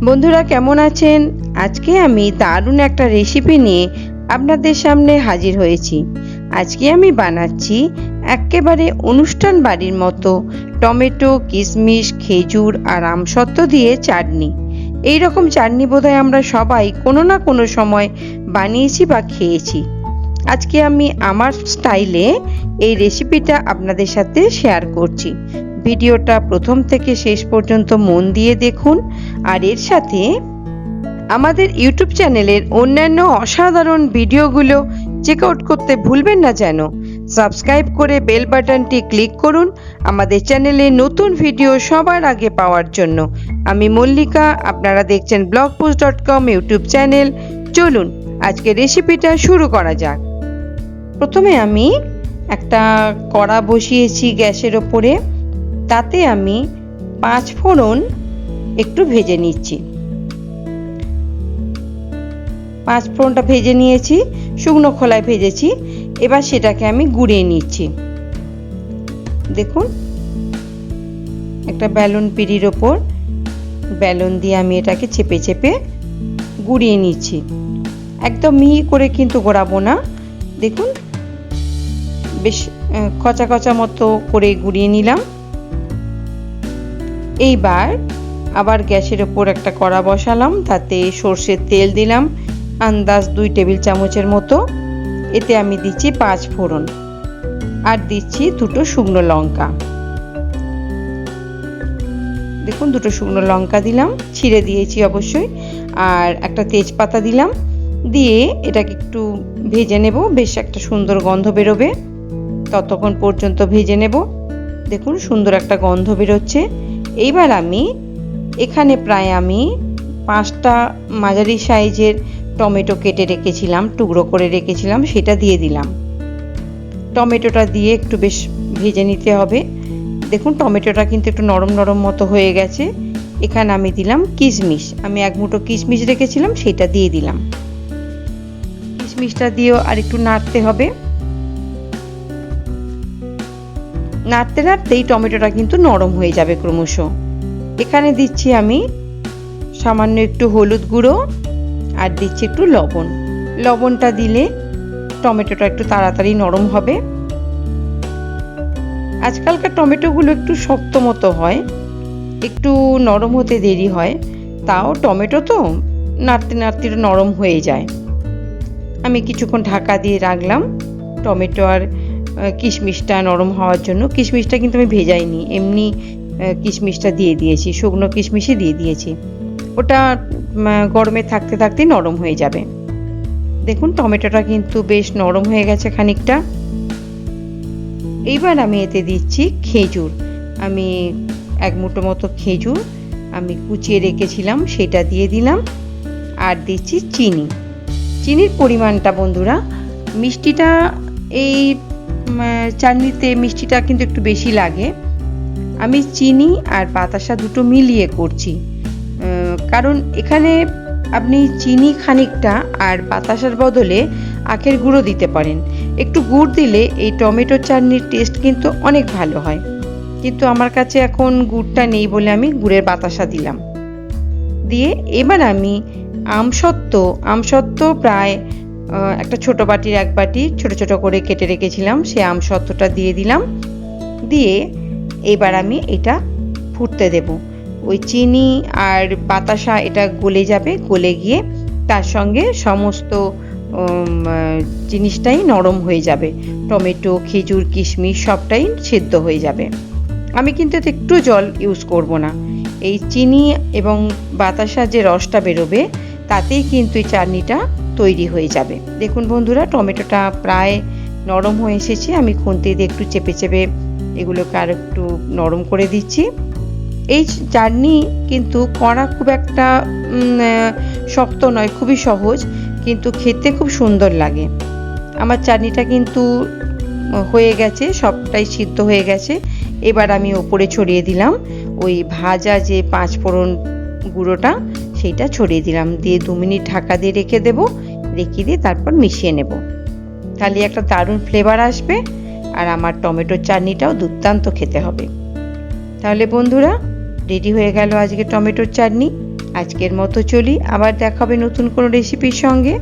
বন্ধুরা কেমন আছেন? আজকে আমি দারুণ একটা রেসিপি নিয়ে আপনাদের সামনে হাজির হয়েছি। আজকে আমি বানাচ্ছি একেবারে অনুষ্ঠান বাড়ির মতো টমেটো, কিশমিশ, খেজুর আর আমসত্ত্ব দিয়ে চাটনি। এই রকম চাটনি বোধহয় আমরা সবাই কোনো না কোনো সময় বানিয়েছি বা খেয়েছি। আজকে আমি আমার স্টাইলে এই রেসিপিটা আপনাদের সাথে শেয়ার করছি। ভিডিওটা প্রথম থেকে শেষ পর্যন্ত মন দিয়ে দেখুন। আর এর সাথে আমাদের ইউটিউব চ্যানেলের অন্যান্য অসাধারণ ভিডিওগুলো চেক আউট করতে ভুলবেন না যেন। সাবস্ক্রাইব করে বেল বাটনটি ক্লিক করুন আমাদের চ্যানেলে নতুন ভিডিও সবার আগে পাওয়ার জন্য। আমি মল্লিকা, আপনারা দেখছেন blogfoods.com ইউটিউব চ্যানেল। চলুন আজকে রেসিপিটা শুরু করা যাক। প্রথমে আমি একটা কড়া বসিয়েছি গ্যাসের ওপরে, তাতে আমি 5 ফোড়ন একটু ভেজে নিচ্ছি। 5 ফোড়নটা ভেজে নিয়েছি, শুকনো খোলায় ভেজেছি। এবার সেটাকে আমি গুঁড়িয়ে নিচ্ছি। দেখুন, একটা বেলুন পিঁড়ির ওপর বেলুন দিয়ে আমি এটাকে চেপে চেপে গুঁড়িয়ে নিচ্ছি। একদম মিহি করে কিন্তু গোড়াবো না। দেখুন, বেশ কচা কচা মতো করে গুঁড়িয়ে নিলাম। এইবার আবার গ্যাসের ওপর একটা কড়া বসালাম, তাতে সর্ষের তেল দিলাম আন্দাজ 2 টেবিল চামচের মতো। এতে আমি দিচ্ছি 5 ফোড়ন আর দিচ্ছি 2টো শুকনো লঙ্কা। দেখুন, 2টো শুকনো লঙ্কা দিলাম, ছিঁড়ে দিয়েছি অবশ্যই। আর একটা তেজপাতা দিলাম, দিয়ে এটাকে একটু ভেজে নেব। বেশ একটা সুন্দর গন্ধ বেরোবে, ততক্ষণ পর্যন্ত ভেজে নেব। দেখুন, সুন্দর একটা গন্ধ বেরোচ্ছে। এইবার আমি এখানে প্রায় 5টা মাঝারি সাইজের টমেটো কেটে রেখেছিলাম, টুকরো করে রেখেছিলাম, সেটা দিয়ে দিলাম। টমেটোটা দিয়ে একটু বেশ ভেজে নিতে হবে। দেখুন, টমেটোটা কিন্তু একটু নরম নরম মতো হয়ে গেছে। এখানে আমি দিলাম কিশমিশ। আমি 1 মুঠো কিশমিশ রেখেছিলাম, সেটা দিয়ে দিলাম। কিশমিশটা দিয়েও আর একটু নাড়তে হবে। নাড়তে নাড়তেই টমেটোটা কিন্তু নরম হয়ে যাবে ক্রমশ। এখানে দিচ্ছি আমি সামান্য একটু হলুদ গুঁড়ো আর দিচ্ছি একটু লবণ। লবণটা দিলে টমেটোটা একটু তাড়াতাড়ি নরম হবে। আজকালকার টমেটোগুলো একটু শক্ত মতো হয়, একটু নরম হতে দেরি হয়। তাও টমেটো তো নাড়তে নাড়তে নরম হয়ে যায়। আমি কিছুক্ষণ ঢাকা দিয়ে রাখলাম টমেটো আর কিশমিশটা নরম হওয়ার জন্য। কিশমিশটা কিন্তু আমি ভেজাইনি, এমনি কিশমিশটা দিয়ে দিয়েছি, শুকনো কিশমিশই দিয়ে দিয়েছি। ওটা গরমে থাকতে থাকতেই নরম হয়ে যাবে। দেখুন, টমেটোটা কিন্তু বেশ নরম হয়ে গেছে খানিকটা। এইবার আমি এতে দিচ্ছি খেজুর। আমি 1 মুঠো মতো খেজুর আমি কুচিয়ে রেখেছিলাম, সেটা দিয়ে দিলাম। আর দিচ্ছি চিনি। চিনির পরিমাণটা বন্ধুরা, মিষ্টিটা এই চাটনিতে মিষ্টিটা কিন্তু একটু বেশি লাগে। আমি চিনি আর বাতাসা দুটো মিলিয়ে করছি, কারণ এখানে আপনি চিনি খানিকটা আর বাতাসার বদলে আখের গুঁড়ো দিতে পারেন। একটু গুড় দিলে এই টমেটো চাটনির টেস্ট কিন্তু অনেক ভালো হয়, কিন্তু আমার কাছে এখন গুড়টা নেই বলে আমি গুড়ের বাতাসা দিলাম। দিয়ে এবার আমি আমসত্ত্ব প্রায় একটা ছোট বাটির 1 বাটি ছোট ছোট করে কেটে রেখেছিলাম, সেই আমসত্ত্বটা দিয়ে দিলাম। দিয়ে এবার আমি এটা ফুটতে দেব। ওই চিনি আর বাতাসা এটা গলে যাবে, গলে গিয়ে তার সঙ্গে সমস্ত জিনিসটাই নরম হয়ে যাবে। টমেটো, খেজুর, কিশমিশ সবটাই সেদ্ধ হয়ে যাবে। আমি কিন্তু এতে একটু জল ইউজ করব না। এই চিনি এবং বাতাসা যে রসটা বেরোবে, তাতেই কিন্তু এই চাটনিটা তৈরি হয়ে যাবে। দেখুন বন্ধুরা, টমেটোটা প্রায় নরম হয়ে এসেছে। আমি খুন্তি দিয়ে একটু চেপে চেপে এগুলোকে আর একটু নরম করে দিচ্ছি। এই চাটনি কিন্তু করা খুব একটা শক্ত নয়, খুবই সহজ, কিন্তু খেতে খুব সুন্দর লাগে। আমার চাটনিটা কিন্তু হয়ে গেছে, সবটাই সিদ্ধ হয়ে গেছে। এবার আমি ওপরে ছড়িয়ে দিলাম ওই ভাজা যে 5 ফোড়ন গুঁড়োটা, সেইটা ছড়িয়ে দিলাম। দিয়ে 2 মিনিট ঢাকা দিয়ে রেখে দেব। রেখে দিয়ে তারপর মিশিয়ে নেব, তাহলে একটা দারুণ ফ্লেভার আসবে। আর আমার টমেটোর চাটনিটাও দুর্দান্ত খেতে হবে। তাহলে বন্ধুরা, রেডি হয়ে গেল আজকে টমেটোর চাটনি। আজকের মতো চলি, আবার দেখা হবে নতুন কোনো রেসিপির সঙ্গে।